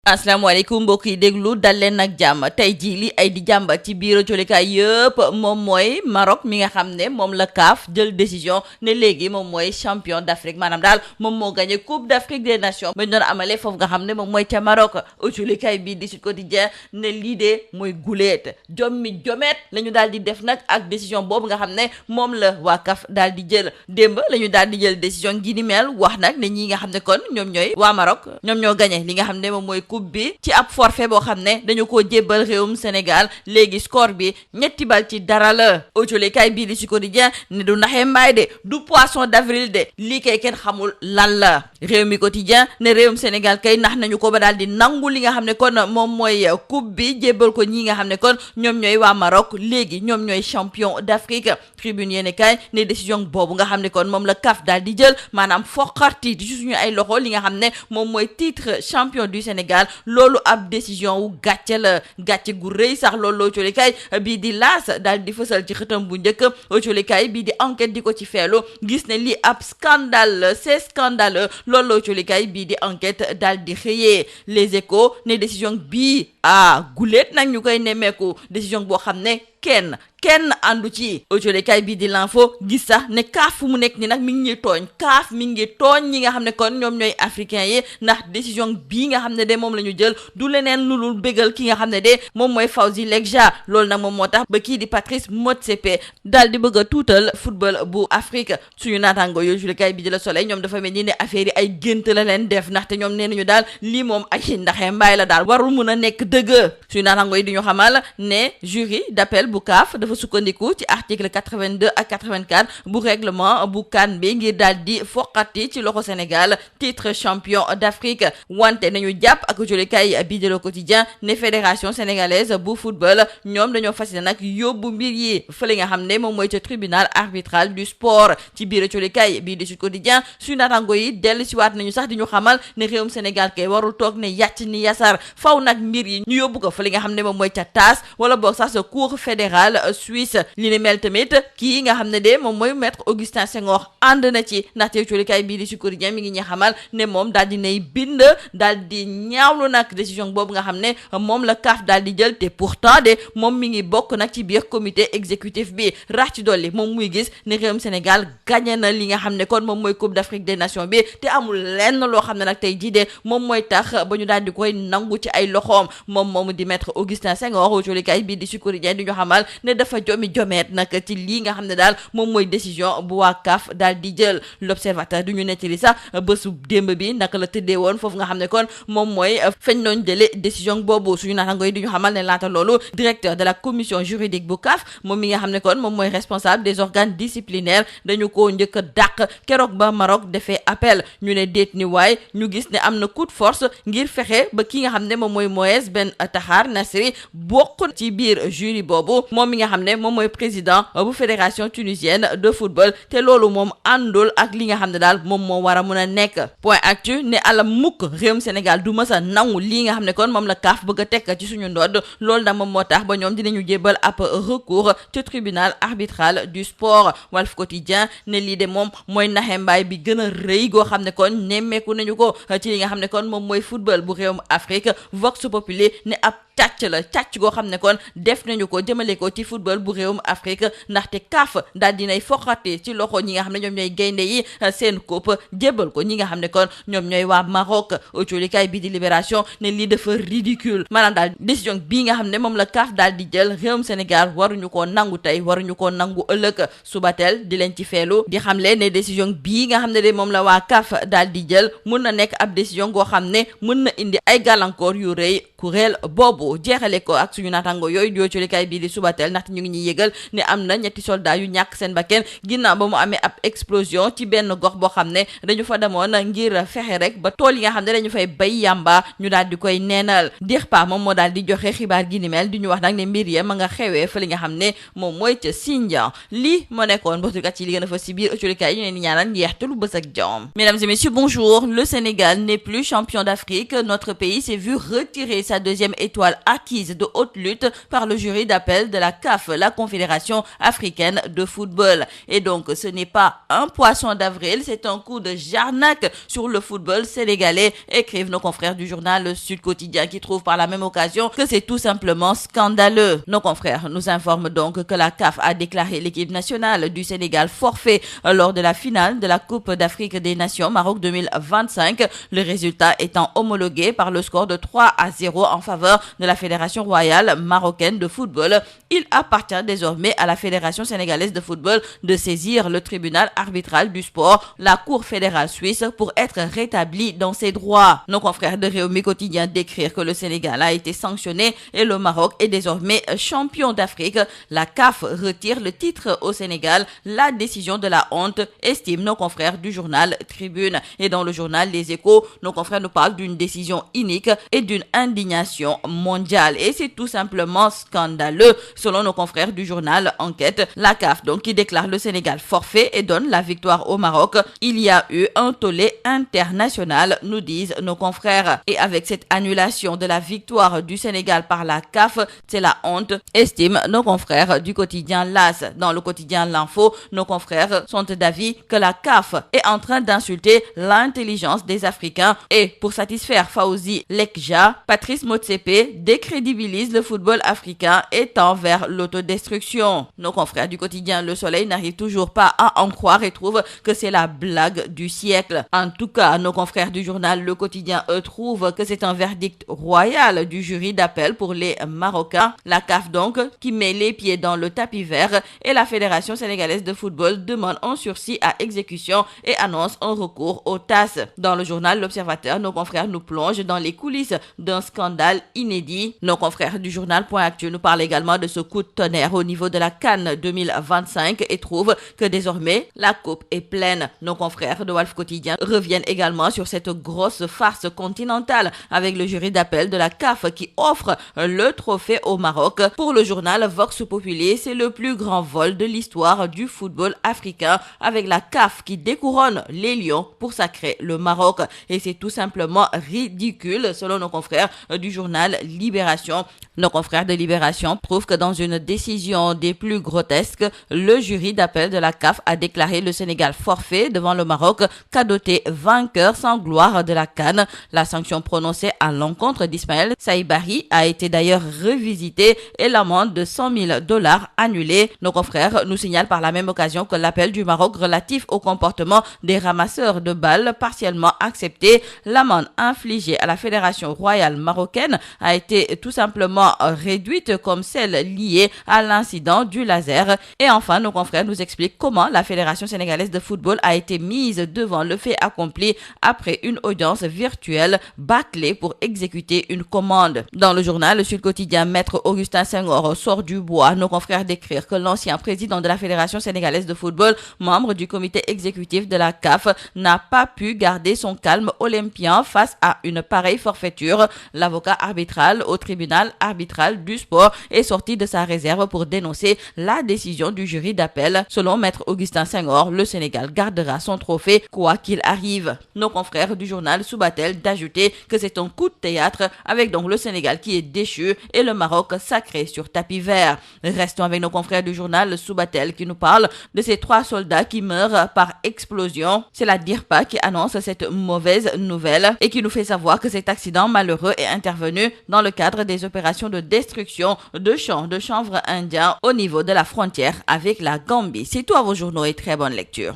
asalaamaaleykum mbokk yi déglu dal leen nag jàmm tey jii li ay di jàmbat ci biir jolikaay yëpp moom mooy Maroc mi nga xam ne moom la CAF jël décision ne léegi moom mooy champion d'Afrique maanaam daal moom moo gagné coupe d'Afrique des nations ba ñu doon amalee foofu nga xam ne moom mooy ca Maroc jolikaay bii di Sud Quotidien ne lii de mooy guleet jomet la ñu daal di def nag ak décision boobu nga xam ne moom la waa CAF daal di jël démb la ñu daal di jël décision gi ni mel wax nag ne ñi nga xam ne kon ñoom ñooy waa Maroc ñoom ñoo gagné li nga xam ne moom mooy coupe bi ci ab forfait boo xam ne dañu koo jébbal réewum Sénégal léegi score bi 3-0 la autolikaay bii di Sud Quotidien ne du naxee mbaay de du poisson d'avril de lii kay kenn xamul lan la réew mi quotidien ne réewum Sénégal kay nax nañu ko ba daal di nangu li nga xam ne kon moom mooy coupe bi jébbal ko ñi nga xam ne kon ñoom ñooy waa Maroc léegi ñoom ñooy champion d'Afrique tribune yéene kaay ne décision boobu nga xam ne kon moom la CAF daal di jël maanaam foqarti ci suñu ay loxo li nga xam ne moom mooy titre champion du Sénégal loolu ab décision wu gàcce la gàcce gu rëy sax loolu autolikaay bii di laas daal di fësal ci xëtam bu njëkk autolikaay bii di enquête di ko ci feelu gis ne lii ab scandale c'est scandaleux loolu autolikaay bii di enquête daal di xëyee les échos ne décision bii guléet nag ñu koy nemmeeku décision boo xam ne kenn àndu ci autolikaay bii di l'info gis sax ne CAF fu mu nekk ni nag mi ngi tooñ CAF mi ngi tooñ ñi nga xam ne kon ñoom ñooy africains yi ndax décision bii nga xam ne de moom la ñu jël du leneen lu dul bégal ki nga xam ne de moom mooy Fawzi Lekja loolu nag moom moo tax ba kii di Patrice Motsepe daal di bëgg a tuutal football bu Afrique suñu naataango yooyu autolikaay bii di Le Soleil ñoom dafa mel ni ne affaire yi ay gént la leen def ndaxte ñoom nee nañu daal lii moom ay ndaxee mbaay la daal warul mun a nekk dëgg suñu naataango yi di ñu xamal ne jury d'appel bu CAF dafa sukkandiku ci article 82 ak 84 bu règlement bu CAN bi ngir daal di foqati ci loxo Sénégal titre champion d'Afrique wante nañu jàpp ak jolikaay bii de Le Quotidien ne fédération sénégalaise bu football ñoom dañoo fas yéene nag yóbbu mbir yi fële nga xam ne moom mooy ca tribunal arbitral du sport ci biir jolikaay bii di Sud Quotidien suñu naataango yi dellu si waat nañu sax di ñu xamal ne réewum Sénégal kay warul toog ne yàcc ni yasar faw nag mbir yi ñu yóbbu ko fële nga xam ne moom mooy ca TAS wala boog sax sa cour fédéral Suisse li ni mel tamit kii nga xam ne de moom mooy maître Augustin Senghor ànd na ci ndaxte colikaay bii di Sud Quotidien mi ngi ñu xamal ne moom daal di nay bind daal di ñaawlu nag décision boobu nga xam ne moom la CAF daal di jël te pourtant de moom mi ngi bokk nag ci biir comité exécutif bi rax ci dolli moom muy gis ne réewum Sénégal gagné na li nga xam ne kon moom mooy coupe d'Afrique des nations bi te amul lenn loo xam ne nag tey jii de moom mooy tax ba ñu daal di koy nangu ci ay loxoom moomu di maître Augustin Senghor colikaay bii di Sud Quotidien di ñu xamal ne dafa jomeet nag ci lii nga xam ne daal moom mooy décision bu waa CAF daal di jël l'observateur du ñu nettali sax bésu démb bi naka la tëddee woon foofu nga xam ne kon moom mooy feñ doon jële décision boobu suñu naataango yi di ñu xamal ne laata loolu directeur de la commission juridique bu CAF moom mi nga xam ne kon moom mooy responsable des organes disciplinaires dañu ko njëkk a dàq keroog ba Maroc defee appel ñu ne déet ni waay ñu gis ne am na coup de force ngir fexe ba ki nga xam ne moom mooy Moez Ben Tahar Nasri bokk ci biir jury boobu moom mi nga xam ne moom mooy président bu fédération tunisienne de football te loolu moom àndul ak li nga xam ne daal moom moo war a mun a nekk point actu ne alam mukk réewum Sénégal du mës a nangu lii nga xam ne kon moom la CAF bëgg a tekk ci suñu ndodd loolu nag moom moo tax ba ñoom dinañu jébbal ab recours ci tribunal arbitral du sport Walf Quotidien ne lii de moom mooy naxe mbaay bi gën a rëy goo xam ne kon nemmeeku nañu ko ci li nga xam ne kon moom mooy football bu réewum Afrique Vox Populi ne ab càcc goo xam ne kon def nañu ko jëmale ko ci football bu réewum Afrique ndaxte CAF daal dinay foqate ci loxo ñi nga xam ne ñoom ñooy gaynde yi seen coupe jébbal ko ñi nga xam ne kon ñoom ñooy waa Maroc autolikaay bi di Libération ne lii dafa ridicule maanaam daal décision bii nga xam ne moom la CAF daal di jël réewum Sénégal waruñu koo nangu tey waruñu koo nangu ëllëg Subatel di leen ci feelu di xamle ne décision bii nga xam ne de moom la waa CAF daal di jël mun na nekk ab décision goo xam ne mën na indi ay gàllankoor yu rëy kuréel boobu jeexale ko ak suñu naataango yooyu di colikaay bii di Subatel ndaxte ñu ngi ñuy yëgal ne am na ñetti soldats yu ñàkk seen bakken ginnaaw ba mu amee ab explosion ci benn gox boo xam ne dañu fa demoon ngir fexe rek ba tool yi nga xam ne dañu fay bay yàmba ñu daal di koy neenal DIRPA moom moo daal di joxe xibaar gi ni mel di ñu wax nag ne mbir ya ma nga xewee fa li nga xam ne moom mooy ca Sindian lii moo nekkoon mboktukat yi li gën a fa si biir colikaay yi ñu leen di ñaanal njeextalu bës ak jàmm. Mesdames et messieurs, bonjour. Le Sénégal n'est plus champion d'Afrique. Notre pays s'est vu retirer sa deuxième étoile étoile acquise de haute lutte par le jury d'appel de la CAF, la Confédération africaine de football. Et donc, ce n'est pas un poisson d'avril, c'est un coup de jarnac sur le football sénégalais, écrivent nos confrères du journal Sud Quotidien, qui trouvent par la même occasion que c'est tout simplement scandaleux. Nos confrères nous informent donc que la CAF a déclaré l'équipe nationale du Sénégal forfait lors de la finale de la Coupe d'Afrique des Nations Maroc 2025, le résultat étant homologué par le score de 3-0 en faveur de la Fédération royale marocaine de football. Il appartient désormais à la Fédération sénégalaise de football de saisir le tribunal arbitral du sport, la Cour fédérale suisse, pour être rétabli dans ses droits. Nos confrères de Rewmi Quotidien décrivent que le Sénégal a été sanctionné et le Maroc est désormais champion d'Afrique. La CAF retire le titre au Sénégal. La décision de la honte, estiment nos confrères du journal Tribune. Et dans le journal Les Échos, nos confrères nous parlent d'une décision inique et d'une indignation mondiale. Et c'est tout simplement scandaleux. Selon nos confrères du journal Enquête, la CAF donc qui déclare le Sénégal forfait et donne la victoire au Maroc. Il y a eu un tollé international, nous disent nos confrères. Et avec cette annulation de la victoire du Sénégal par la CAF, c'est la honte, estiment nos confrères du quotidien L'As. Dans le quotidien L'Info, nos confrères sont d'avis que la CAF est en train d'insulter l'intelligence des Africains. Et pour satisfaire Fawzi Lekja, Patrice Motsepe décrédibilise le football africain et tend vers l'autodestruction. Nos confrères du quotidien Le Soleil n'arrivent toujours pas à en croire et trouvent que c'est la blague du siècle. En tout cas, nos confrères du journal Le Quotidien, eux, trouvent que c'est un verdict royal du jury d'appel pour les Marocains. La CAF donc, qui met les pieds dans le tapis vert, et la Fédération sénégalaise de football demande un sursis à exécution et annonce un recours au TAS. Dans le journal L'Observateur, nos confrères nous plongent dans les coulisses d'un scandale inédit. Nos confrères du journal Point Actu nous parlent également de ce coup de tonnerre au niveau de la CAN 2025 et trouvent que désormais la coupe est pleine. Nos confrères de Walf Quotidien reviennent également sur cette grosse farce continentale avec le jury d'appel de la CAF qui offre le trophée au Maroc. Pour le journal Vox Populi, c'est le plus grand vol de l'histoire du football africain, avec la CAF qui découronne les Lions pour sacrer le Maroc. Et c'est tout simplement ridicule selon nos confrères du journal Libération. Nos confrères de Libération prouvent que dans une décision des plus grotesques, le jury d'appel de la CAF a déclaré le Sénégal forfait devant le Maroc, cadoté vainqueur sans gloire de la CAN. La sanction prononcée à l'encontre d'Ismaël Saïbari a été d'ailleurs revisitée et l'amende de $100,000 annulée. Nos confrères nous signalent par la même occasion que l'appel du Maroc relatif au comportement des ramasseurs de balles partiellement accepté. L'amende infligée à la Fédération royale marocaine a été tout simplement réduite comme celle liée à l'incident du laser. Et enfin, nos confrères nous expliquent comment la Fédération sénégalaise de football a été mise devant le fait accompli après une audience virtuelle bâclée pour exécuter une commande. Dans le journal Le Sud Quotidien, Maître Augustin Senghor sort du bois. Nos confrères décrivent que l'ancien président de la Fédération sénégalaise de football, membre du comité exécutif de la CAF, n'a pas pu garder son calme olympien face à une pareille forfaiture. L'avocat arbitral au tribunal arbitral du sport est sorti de sa réserve pour dénoncer la décision du jury d'appel. Selon Maître Augustin Senghor, le Sénégal gardera son trophée quoi qu'il arrive. Nos confrères du journal Subatel d'ajouter que c'est un coup de théâtre avec donc le Sénégal qui est déchu et le Maroc sacré sur tapis vert. Restons avec nos confrères du journal Subatel qui nous parlent de ces 3 soldats qui meurent par explosion. C'est la DIRPA qui annonce cette mauvaise nouvelle et qui nous fait savoir que cet accident malheureux est intervenu dans le cadre des opérations de destruction de champs de chanvre indiens au niveau de la frontière avec la Gambie. C'est tout à vos journaux et très bonne lecture.